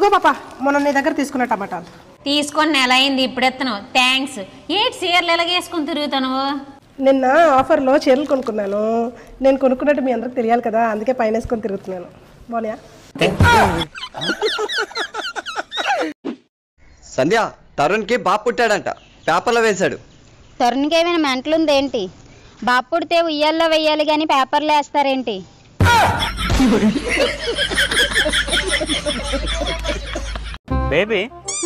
ఇదిగో పాప మొన్న నీ దగ్గర తీసుకున్న టమాటాలు. తీసుకొని నెల అయింది, ఇప్పుడు ఎత్తను. థ్యాంక్స్. ఏంటి చీరలు ఎలాగేసుకుని తిరుగుతాను? నిన్న ఆఫర్లో చీరలు కొనుక్కున్నాను. నేను కొనుక్కున్నట్టు మీ అందరికి తెలియాలి కదా, అందుకే పైన వేసుకొని తిరుగుతున్నాను. బాగున్నాయా? సంధ్య, తరుణ్కి బాబు పుట్టాడంట, పేపర్లో వేశాడు. తరుణ్కి ఏమైనా మెంటలు ఉందేంటి? బాబు పుడితే ఉయ్యాల్లో వెయ్యాలి కానీ పేపర్లో వేస్తారేంటి? బేబీ,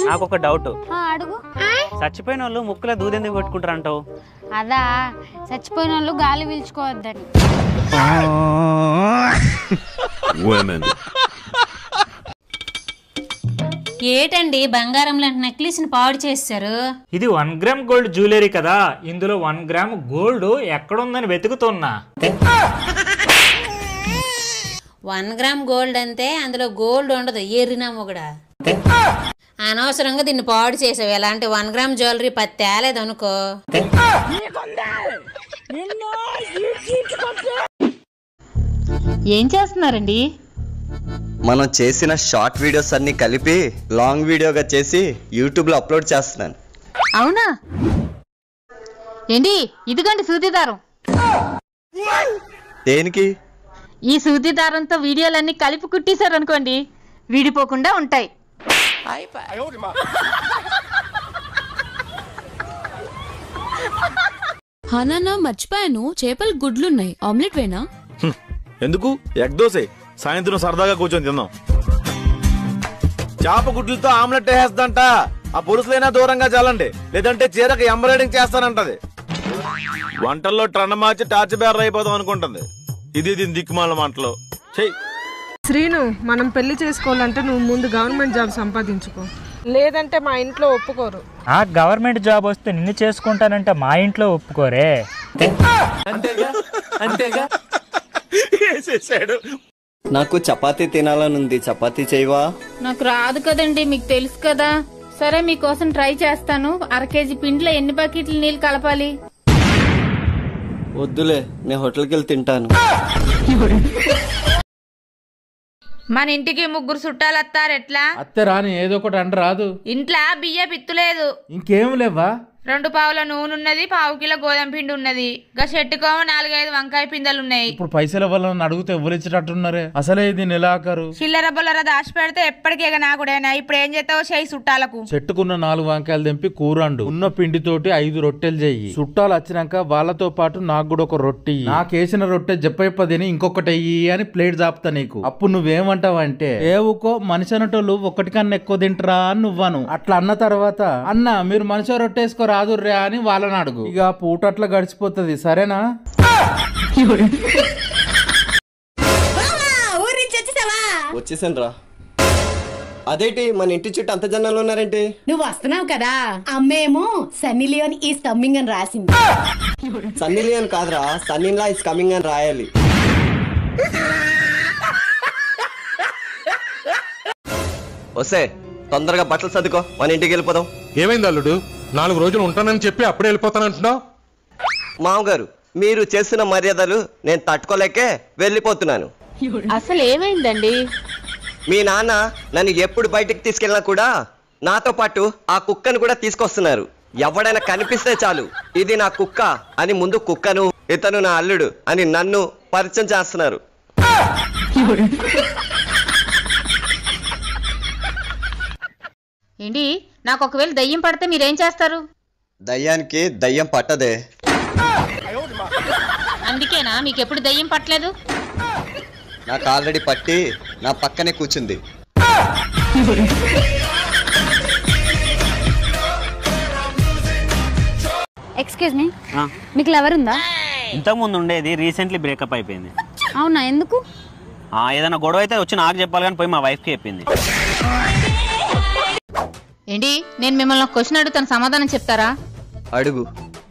నాకు ఒక డౌట్. అడుగు. చచ్చిపోయిన వాళ్ళు ముక్కులో దూదెందుకు పెట్టుకుంటారంటావు? అదా, చచ్చిపోయిన వాళ్ళు గాలి పీల్చుకోవద్దని. ఏటండి బంగారం లాంటి నెక్లెస్ ని పాడు చేశారు? ఇది 1 గ్రామ్ గోల్డ్ జ్యువెలరీ కదా, ఇందులో 1 గ్రామ్ గోల్డ్ ఎక్కడుందని వెతుకుతున్నా. 1 గ్రామ్ గోల్డ్ అంటే అందులో గోల్డ్ ఉండదు, ఎర్రినా మొగడా. అనవసరంగా దీన్ని పాడు చేసావు. ఎలాంటి 1 గ్రామ్ జ్యువెలరీ 10 తేలేదు అనుకో. ఏం చేస్తున్నారండి? మనం చేసిన షార్ట్ వీడియోస్ అన్ని కలిపి లాంగ్ వీడియోగా చేసి యూట్యూబ్లో అప్లోడ్ చేస్తున్నాను. అవునా? ఏంటి, ఇదిగోండి సూది దారం. దేనికి? ఈ సూది దారంతో వీడియోలన్నీ కలిపి కుట్టేశారు అనుకోండి, విడిపోకుండా ఉంటాయి. హనా మర్చిపోయాను, చేపలు గుడ్లున్నాయి, ఆమ్లెట్ వేనా? ఎందుకు? ఎగ్ దోసే, సాయంత్రం సరదాగా కూర్చొని తిందాం. చేప గుడ్లతో ఆమ్లెట్ వేసేద్దంట. ఆ పురుషులైనా దూరంగా చాలండి, లేదంటే చీరకు ఎంబ్రాయిడింగ్ చేస్తానంటది. వంటల్లో ట్రెండ్ మార్చి టార్చ్ బేర్ అయిపోదాం అనుకుంటుంది. ఇది దిక్కుమాల మాటలు. శ్రీను, మనం పెళ్లి చేసుకోవాలంటే నువ్వు ముందు గవర్నమెంట్ జాబ్ సంపాదించుకో, లేదంటే మా ఇంట్లో ఒప్పుకోరు. ఆ గవర్నమెంట్ జాబ్ వస్తే నిన్ను చేసుకుంటానంటే మా ఇంట్లో ఒప్పుకోరే. నాకు చపాతీ తినాలనుంది, చపాతీ చేయవా? నాకు రాదు కదండి, మీకు తెలుసు కదా. సరే, మీకోసం ట్రై చేస్తాను. 1/2 కేజీ పిండిలో ఎన్ని బకెట్లు నీళ్ళు కలపాలి? వద్దులే, నేను హోటల్కి వెళ్ళి తింటాను. మన ఇంటికి 3 చుట్టాలు వస్తారు, ఎట్లా? అత్తే రాని, ఏదో ఒకటి అంట రాదు. ఇంట్లో బియ్య పిత్తులేదు. ఇంకేం లేవా? 2 పావుల నూనె ఉన్నది, 1/2 కిలో గోధుమ పిండి ఉన్నది. గా చెట్టుకోమ 4-5 వంకాయ పిందెలు ఉన్నాయి. ఇప్పుడు పైసల వల్ల అడిగితే ఎవరు ఇచ్చేటట్టున్నారే? అసలే ఇది నెలాఖరు. చిల్లర బొల్లర దాచి పెడితే ఎప్పటికేగా నాకుడేనా. ఇప్పుడు ఏం చేస్తావు? చేయి చుట్టాలకు. చెట్టుకున్న 4 వంకాయలు తెంపి కూరండు. ఉన్న పిండితోటి 5 రొట్టెలు చెయ్యి. చుట్టాలు వచ్చినాక వాళ్ళతో పాటు నాకు కూడా ఒక రొట్టె. నాకేసిన రొట్టె చెప్ప తిని ఇంకొకటి అయ్యి అని ప్లేట్ చాపుతా నీకు. అప్పుడు నువ్వేమంటావంటే, ఏవుకో మనిషి అనటోళ్ళు 1 కన్నా ఎక్కువ తింటరా అని నువ్వను. అట్లా అన్న తర్వాత, అన్న మీరు మనిషి రొట్టెసుకో రాదుర్రే అని వాళ్ళని అడుగు. ఇక పూట అట్లా గడిచిపోతుంది, సరేనా? వచ్చేసాను రా. అదేంటి మన ఇంటి చుట్టూ అంత జనాలు ఉన్నారేంటి? నువ్వు వస్తున్నావు కదా, అమ్మేమో సన్నీ లియోన్ ఈస్ కమింగ్ అని రాసింది. సన్నీ లియోన్ కాదురా, సన్నీ లా ఈస్ కమింగ్ అని రాయాలి. వస్తే తొందరగా బట్టలు సర్దుకో, మన ఇంటికి వెళ్ళిపోదాం. ఏమైంది అల్లుడు? 4 రోజులు ఉంటానని చెప్పి అప్పుడే వెళ్ళిపోతానంటున్నావు. మామగారు, మీరు చేస్తున్న మర్యాదలు నేను తట్టుకోలేకే వెళ్ళిపోతున్నాను. అసలు ఏమైందండి? మీ నాన్న నన్ను ఎప్పుడు బయటికి తీసుకెళ్ళినా కూడా నాతో పాటు ఆ కుక్కను కూడా తీసుకొస్తున్నారు. ఎవడైనా కనిపిస్తే చాలు, ఇది నా కుక్క అని ముందు కుక్కను, ఇతను నా అల్లుడు అని నన్ను పరిచయం చేస్తున్నారు. ఏంటి, నాకు ఒకవేళ దయ్యం పడితే మీరేం చేస్తారు? దయ్యానికి దయ్యం పట్టదే. అందుకేనా మీకు ఎప్పుడు దయ్యం పట్టలేదు? నాకు ఆల్రెడీ పట్టి నా పక్కనే కూర్చుంది. ఎక్స్క్యూజ్ మీ, మీకు లవర్ ఉందా? ఇంతకుముందు ఉండేది, రీసెంట్లీ బ్రేకప్ అయిపోయింది. అవునా, ఎందుకు? ఏదైనా గొడవ అయితే వచ్చి నాకు చెప్పాలి కానీ పోయి మా వైఫ్కి చెప్పింది. ఏంటి, నేను మిమ్మల్ని క్వశ్చన్ అడుగుతాను, సమాధానం చెప్తారా? అడుగు.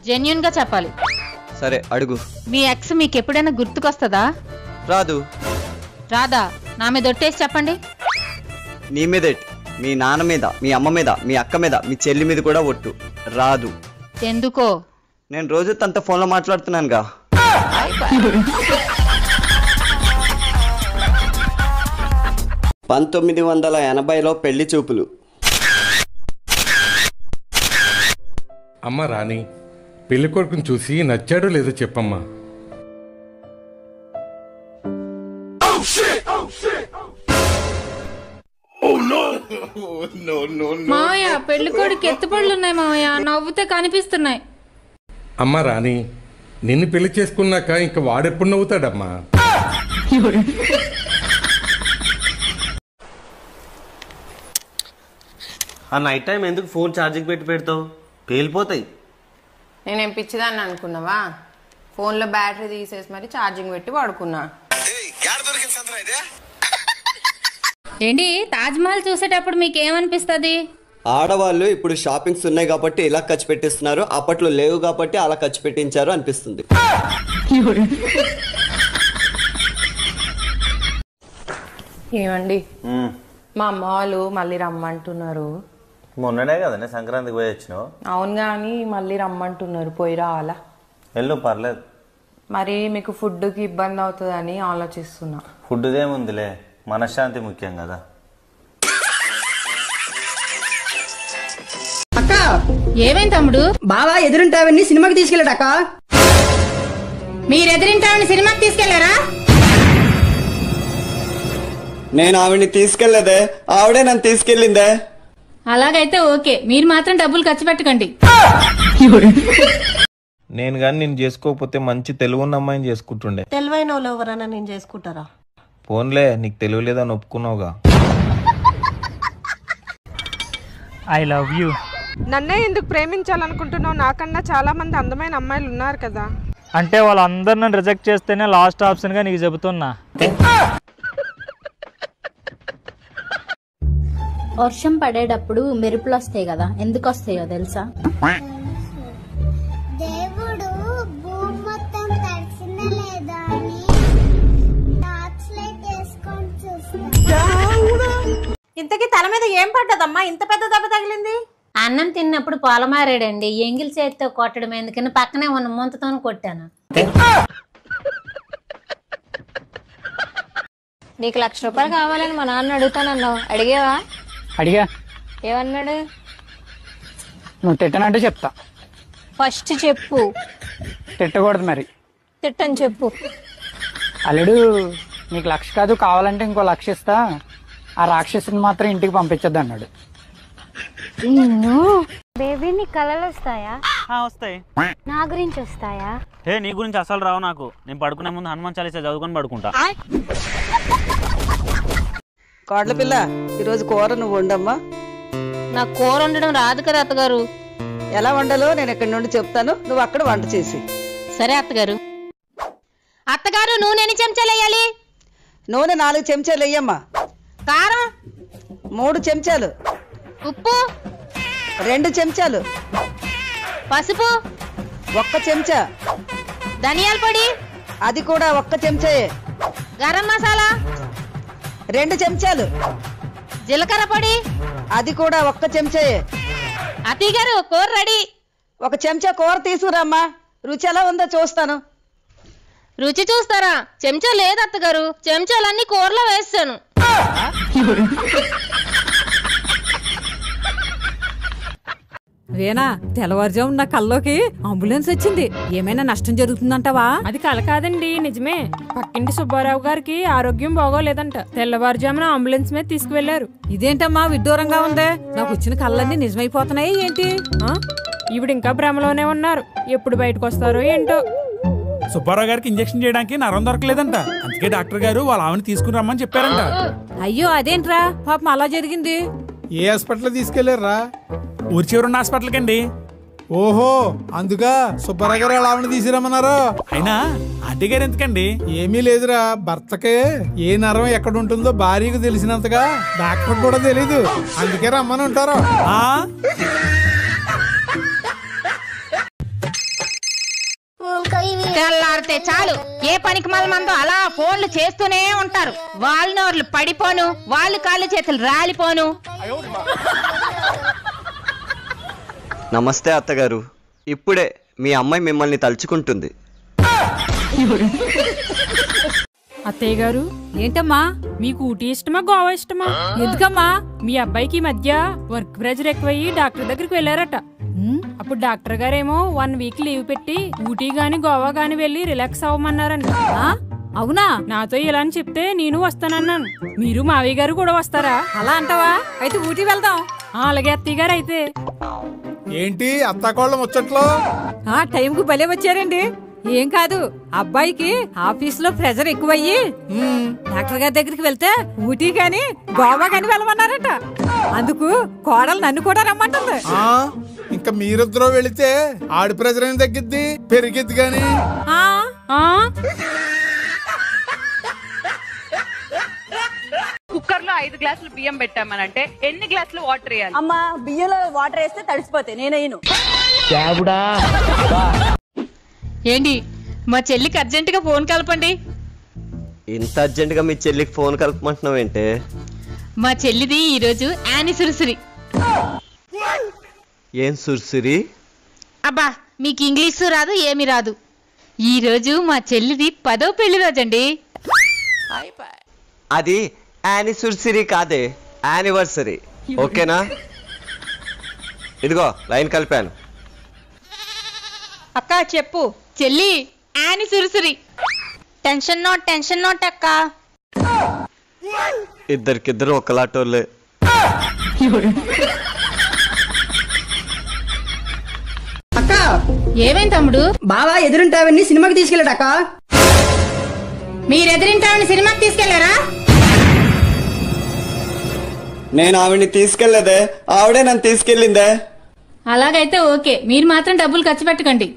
జెన్యూన్ గా చెప్పాలి. సరే అడుగు. మీ ఎక్స్ మీకు ఎప్పుడైనా గుర్తుకొస్తుందా? రాదు. రాదా? నా మీద ఒట్టేసి చెప్పండి. నీ మీద, మీ నాన్న మీద, మీ అమ్మ మీద, మీ అక్క మీద, మీ చెల్లి మీద కూడా ఒట్టు. రాదు. ఎందుకో? నేను రోజు తనతో ఫోన్లో మాట్లాడుతున్నానుగా. 1980లో పెళ్లి చూపులు. అమ్మ రాణి, పెళ్లి కొడుకుని చూసి నచ్చాడో లేదో చెప్పమ్మా. మావయ్య పెళ్లి కొడుకు ఎత్తుపళ్ళు ఉన్నాయి మావయ్య, నవ్వుతే కనిపిస్తున్నాయి. అమ్మ రాణి, నిన్ను పెళ్లి చేసుకున్నాక ఇంక వాడెప్పుడు నవ్వుతాడమ్మా? ఆ నైట్ టైం ఎందుకు ఫోన్ ఛార్జింగ్ పెట్టి పెడతావు? పేలిపోతాయి. నేనేం పిచ్చిదాన్ని అనుకున్నావా? ఫోన్లో బ్యాటరీ తీసేసి మరి ఛార్జింగ్ పెట్టి వాడుకున్నా. ఏంటి తాజ్ మహల్ చూసేటప్పుడు మీకు ఏమనిపిస్తుంది? ఆడవాళ్ళు ఇప్పుడు షాపింగ్స్ ఉన్నాయి కాబట్టి ఇలా ఖర్చు పెట్టిస్తున్నారు, అప్పట్లో లేవు కాబట్టి అలా ఖర్చు పెట్టించారు అనిపిస్తుంది. ఏమండి, మా అమ్మ వాళ్ళు మళ్ళీ రమ్మంటున్నారు. మొన్ననే కదనే సంక్రాంతికి పోయి వచ్చినావు. అవును కానీ మళ్ళీ రమ్మంటున్నారు, పోయి రావాలా? వెళ్ళు, పర్లేదు. మరి మీకు ఫుడ్కి ఇబ్బంది అవుతుందని ఆలోచిస్తున్నా. ఫుడ్దేముందిలే, మనశ్శాంతి ముఖ్యం కదా. అక్క ఏమైంది తమ్ముడు? బావా ఎదురుంటావని సినిమాకి తీసుకెళ్ళాడక్క. మీరు ఎదురింటామని సినిమాకి తీసుకెళ్లారా? నేను ఆవిడ్ని తీసుకెళ్లేదే, ఆవిడే నన్ను తీసుకెళ్ళిందే. అలాగైతే ఓకే, మీరు మాత్రం డబ్బులు ఖర్చు పెట్టకండి. నేను కానీ నేను చేసుకోకపోతే మంచి తెలుగున్న అమ్మాయిని చేసుకుంటుండే. తెలివైన వాళ్ళు ఎవరైనా నేను చేసుకుంటారా? ఫోన్లే, నీకు తెలుగు లేదని ఒప్పుకున్నావుగా. I love you. నన్నే ఎందుకు ప్రేమించాలనుకుంటున్నావు? నాకన్నా చాలా మంది అందమైన అమ్మాయిలు ఉన్నారు కదా. అంటే వాళ్ళందరూ నన్ను రిజెక్ట్ చేస్తేనే లాస్ట్ ఆప్షన్గా నీకు చెబుతున్నా. వర్షం పడేటప్పుడు మెరుపులు వస్తాయి కదా, ఎందుకు వస్తాయో తెలుసా? దేవుడు భూమి మొత్తం తడిసిందా లేదా అని టార్చ్ లైట్ వేసుకొని చూస్తాడు. ఇంతకీ తల మీద ఏం పడ్డదమ్మా, ఇంత పెద్ద దెబ్బ తగిలింది? అన్నం తిన్నప్పుడు పొలమారాడండి, ఎంగిల్ చేతితో కొట్టడం ఎందుకని పక్కనే ఉన్న ముంతతో కొట్టాను. నీకు 1,00,000 రూపాయలు కావాలని మా నాన్న అడుగుతానన్నావు, అడిగేవా? అడిగా. ఏమన్నాడు? నువ్వు తిట్టనంటే చెప్తా. ఫస్ట్ చెప్పు. తిట్టకూడదు మరి. తిట్టని చెప్పు. అల్లుడు, నీకు 1,00,000 కాదు, కావాలంటే ఇంకో 1,00,000 ఇస్తా, ఆ రాక్షసుని మాత్రం ఇంటికి పంపించద్దు అన్నాడు. బేబీ నీ కలలు వస్తాయా? వస్తాయి. నా గురించి వస్తాయా? నీ గురించి అసలు రావు నాకు. నేను పడుకునే ముందు హనుమాన్ చాలీసా చదువుకొని పడుకుంటా. కోడల పిల్ల, ఈరోజు కూర నువ్వు వండమ్మా. నాకు కూర వండడం రాదు కదా అత్తగారు. ఎలా వండాలో నేను ఎక్కడి నుండి చెప్తాను, నువ్వు అక్కడ వంట చేసి. సరే అత్తగారు. అత్తగారు, నూనె ఎన్ని చెంచాలు వేయాలి? నూనె 4 చెంచాలు వేయమ్మా. కారం 3 చెంచాలు. ఉప్పు 2 చెంచాలు. పసుపు 1 చెంచా. ధనియాల పొడి అది కూడా 1 చెంచాయే. గరం మసాలా 2 చెంచాలు. జీలకర్ర పొడి అది కూడా 1 చెంచాయే. అత్తయ్య గారు, కూర రెడీ. 1 చెంచా కూర తీసుకురామ్మా, రుచి ఎలా ఉందో చూస్తాను. రుచి చూస్తారా? చెంచా లేదు అత్తగారు, చెంచాలన్నీ కూరలో వేస్తాను. వేనా, తెల్లవారుజాము నా కల్లోకి అంబులెన్స్ వచ్చింది. ఏమైనా నష్టం జరుగుతుందంటావా? అది కల కాదండి, నిజమే. పక్కింటి సుబ్బారావు గారికి ఆరోగ్యం బాగోలేదంట, తెల్లవారుజామున అంబులెన్స్ మీద తీసుకువెళ్లారు. ఇదేంటమ్మా విడ్డూరంగా ఉందే? నాకు వచ్చిన కళ్ళన్నీ నిజమైపోతున్నాయి ఏంటి? ఈవిడ ఇంకా భ్రమలోనే ఉన్నారు, ఎప్పుడు బయటకు వస్తారో ఏంటో. సుబ్బారావు గారికి ఇంజక్షన్ చేయడానికి నరం దొరకలేదంట, అందుకే డాక్టర్ గారు వాళ్ళ ఆవిని తీసుకుని రమ్మని చెప్పారంట. అయ్యో అదేంట్రా, పాపం అలా జరిగింది. ఏ హాస్పిటల్ తీసుకెళ్లారా? ఊరి చివరున్న హాస్పిటల్ కండి. ఓహో, అందుగా సుబ్బారావు గారు వాళ్ళ ఆవిని తీసుకురమ్మన్నారు. అయినా ఆంటీ గారు ఎందుకండి? ఏమీ లేదురా, భర్తకే ఏ నరం ఎక్కడ ఉంటుందో భార్యకు తెలిసినంతగా డాక్టర్ కూడా తెలీదు, అందుకే రమ్మని ఉంటారు. తెల్లారితే చాలు ఏ పనికి మందో అలా ఫోన్లు చేస్తూనే ఉంటారు. వాళ్ళ నోర్లు పడిపోను, వాళ్ళు కాళ్ళు చేతులు రాలిపోను. నమస్తే అత్తగారు, ఇప్పుడే మీ అమ్మాయి మిమ్మల్ని తలుచుకుంటుంది. అత్తయ్య గారు, ఏంటమ్మా? మీకు ఊటీ ఇష్టమా గోవా ఇష్టమా? ఎందుకమ్మా? మీ అబ్బాయికి ఈ మధ్య వర్క్ ప్రెజర్ ఎక్కువయ్యి డాక్టర్ దగ్గరికి వెళ్ళారట. అప్పుడు డాక్టర్ గారేమో 1 వీక్ లీవ్ పెట్టి ఊటీ గాని గోవా గాని వెళ్ళి రిలాక్స్ అవ్వమన్నారంట. అవునా? నాతో ఇలా అని చెప్తే నేను వస్తానన్నాను. మీరు మావయ్య గారు కూడా వస్తారా? అలా అంటావా? అయితే ఊటీ వెళ్దాం. అలాగే అత్తయ్య గారు. అయితే ఏంటి అత్తాకోళ్ళం ముచ్చట్లో? టైంకు భలే వచ్చారండి. ఏం కాదు, అబ్బాయికి ఆఫీస్ లో ప్రెజర్ ఎక్కువయ్యి డాక్టర్ గారి దగ్గరికి వెళ్తే ఊటీ గాని గోవా గాని వెళ్ళమన్నారట. అందుకు కోడలు నన్ను కూడా రమ్మంటుంది. ఇంకా మీరిద్దరూ వెళితే ఆడి ప్రెజర్ ఏం తగ్గిద్ది, పెరిగిద్ది గాని. కుక్కర్ లో 5 గ్లాసులు బియ్యం పెట్టామనంటే ఎన్ని గ్లాసులు వాటర్ వేయాలి? అమ్మా, బియ్యంలో వాటర్ వేస్తే తడిసిపోతాయి, నేనయ్యను. ఏంటి మా చెల్లికి అర్జెంటుగా ఫోన్ కలపండి. ఇంత అర్జెంటుగా మీ చెల్లికి ఫోన్ కలపమంటున్నావు ఏంటే? మా చెల్లిది ఈరోజు యానివర్సరీ. ఏం సుర్సురి? అబ్బా, మీకు ఇంగ్లీషు రాదు, ఏమి రాదు. ఈ రోజు మా చెల్లిది 10వ పెళ్లి రోజండి. అది యానివర్సరీ కాదే, యానివర్సరీ. ఓకేనా? ఇదిగో లైన్ కలిపాను. అక్క చెప్పు. చెల్లి యానివర్సరీ. టెన్షన్ నోట్ అక్క. ఇద్దరికిద్దరు ఒకలాటోళ్ళే. అక్క, ఏమైంది తమ్ముడు? బావా ఎదురింటావని సినిమాకి తీసుకెళ్ళాడక్క. మీరు ఎదురింటావని సినిమాకి తీసుకెళ్లారా? నేను ఆవిడ్ని తీసుకెళ్లేదే, ఆవిడే నన్ను తీసుకెళ్ళిందే. అలాగైతే ఓకే, మీరు మాత్రం డబ్బులు ఖర్చు పెట్టకండి.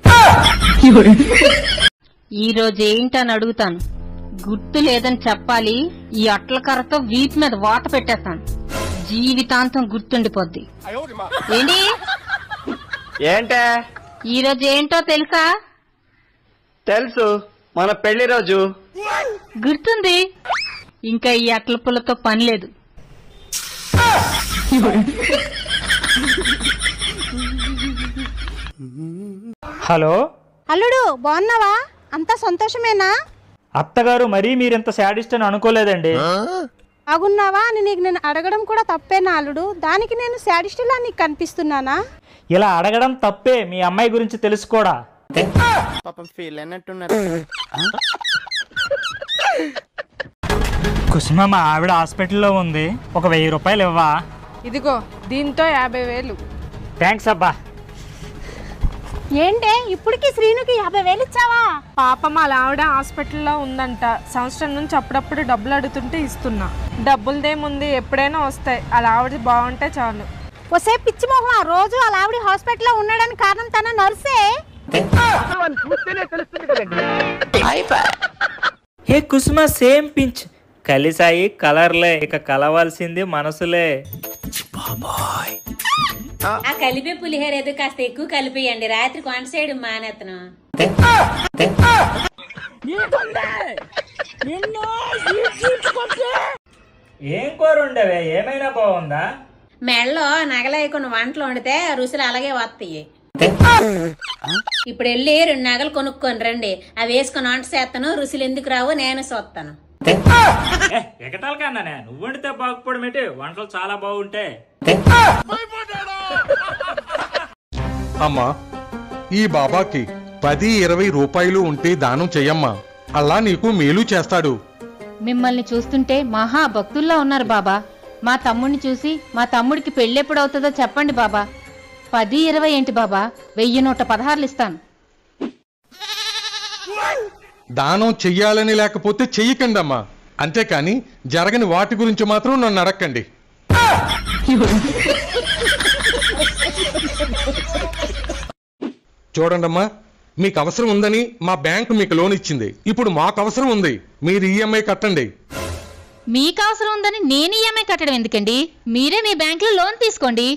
ఈ రోజు ఏంటని అడుగుతాను, గుర్తు లేదని చెప్పాలి. ఈ అట్ల కర్రతో వీపు మీద వాత పెట్టేస్తాను, జీవితాంతం గుర్తుండిపోద్ది. ఏంటి ఏంటే? ఈ రోజు ఏంటో తెలుసా? తెలుసు, మన పెళ్లి రోజు. గుర్తుంది. ఇంకా ఈ అట్ల పుల్లతో పని లేదు. హలో అల్లుడు, బాగున్నావా? అంతా సంతోషమేనా? అత్తగారు, మరీ మీరింత శాడిస్ట్ అని అనుకోలేదండి. బాగున్నావా అని నీకు నేను అడగడం కూడా తప్పేనా అల్లుడు? దానికి నేను శాడిస్టులా నీకు కనిపిస్తున్నానా? ఇలా అడగడం తప్పే, మీ అమ్మాయి గురించి తెలుసుకోడా. పాపం ఫీల్ అయినట్టున్నారు. కుసుమ, మా ఆవిడ హాస్పిటల్లో ఉంది, ఒక 1000 రూపాయలు ఇవ్వా? ఇదిగో దీంతో 50,000. థ్యాంక్స్ అబ్బా. ఏంటే ఇప్పటికి శ్రీనుకి 50,000 ఇచ్చావా? పాపం అలా ఆవిడ హాస్పిటల్లో ఉందంట. సంవత్సరం నుంచి అప్పుడప్పుడు డబ్బులు అడుగుతుంటే ఇస్తున్నా. డబ్బులదేముంది, ఎప్పుడైనా వస్తాయి. అలా ఆవిడ బాగుంటే చాలు. ఒసే పిచ్చి మొహం, ఆ రోజు అలా ఆవిడ హాస్పిటల్లో ఉండడానికి కారణం తన నర్సే. హే కుసుమ, సేమ్ పించ్. కలిసాయి కలర్లే, ఇక కలవాల్సింది మనసులే. ఆ కలిపే పులిహోర ఏదో కాస్త ఎక్కువ కలిపేయండి, రాత్రి కొంట సైడ్ మానేతను. ఏం కూర ఉండవే, ఏమైనా బాగుందా? మెడలో నగలేయకుండా వంటలు వండితే రుసులు అలాగే వస్తాయి. ఇప్పుడు వెళ్ళి 2 నగలు కొనుక్కొని రండి, అవి వేసుకొని వంట చేస్తాను. రుసులు ఎందుకు రావు, నేను చూస్తాను. ఎగటాల కన్నా నువ్వు వండితే బాగుపడం ఏంటి, వంటలు చాలా బాగుంటాయి. అమ్మా, ఈ బాబాకి 10-20 రూపాయలు ఉంటే దానం చెయ్యమ్మా, అల్లా నీకు మేలు చేస్తాడు. మిమ్మల్ని చూస్తుంటే మహా భక్తుల్లా ఉన్నారు బాబా. మా తమ్ముడిని చూసి మా తమ్ముడికి పెళ్ళెప్పుడు అవుతుందో చెప్పండి బాబా. 10-20 ఏంటి బాబా, 1116 ఇస్తాను. దానం చెయ్యాలని లేకపోతే చెయ్యకండి అమ్మా, అంతేకాని జరగని వాటి గురించి మాత్రం నన్ను అడక్కండి. చూడండమ్మా, మీకు అవసరం ఉందని మా బ్యాంకు మీకు లోన్ ఇచ్చింది. ఇప్పుడు మాకు అవసరం ఉంది, మీరు ఈఎంఐ కట్టండి. మీకు అవసరం ఉందని నేను ఈఎంఐ కట్టడం ఎందుకండి? మీరే మీ బ్యాంకులో లోన్ తీసుకోండి.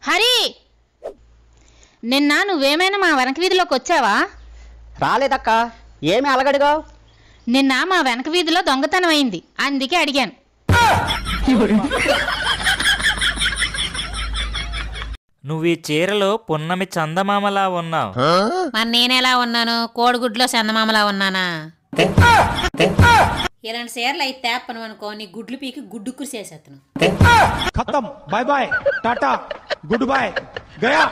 హరి, నిన్న నువ్వేమైనా మా వెనక వీధిలోకి వచ్చావా? రాలేదక్క. ఏమి అలగడుగా? నిన్న మా వెనక వీధిలో దొంగతనం అయింది, అందుకే అడిగాను. నువ్వు ఈ చీరలో పున్నమి చందమామలా ఉన్నావు. మరి నేనెలా ఉన్నాను? కోడిగుడ్లో చందమామలా ఉన్నానా? ఇలాంటి చీరలు అయితే తేపను అనుకో, నీ గుడ్లు పీకి గుడ్డు కురిసేసేస్తాను. ఖతం, bye bye, tata, good bye, Gaya.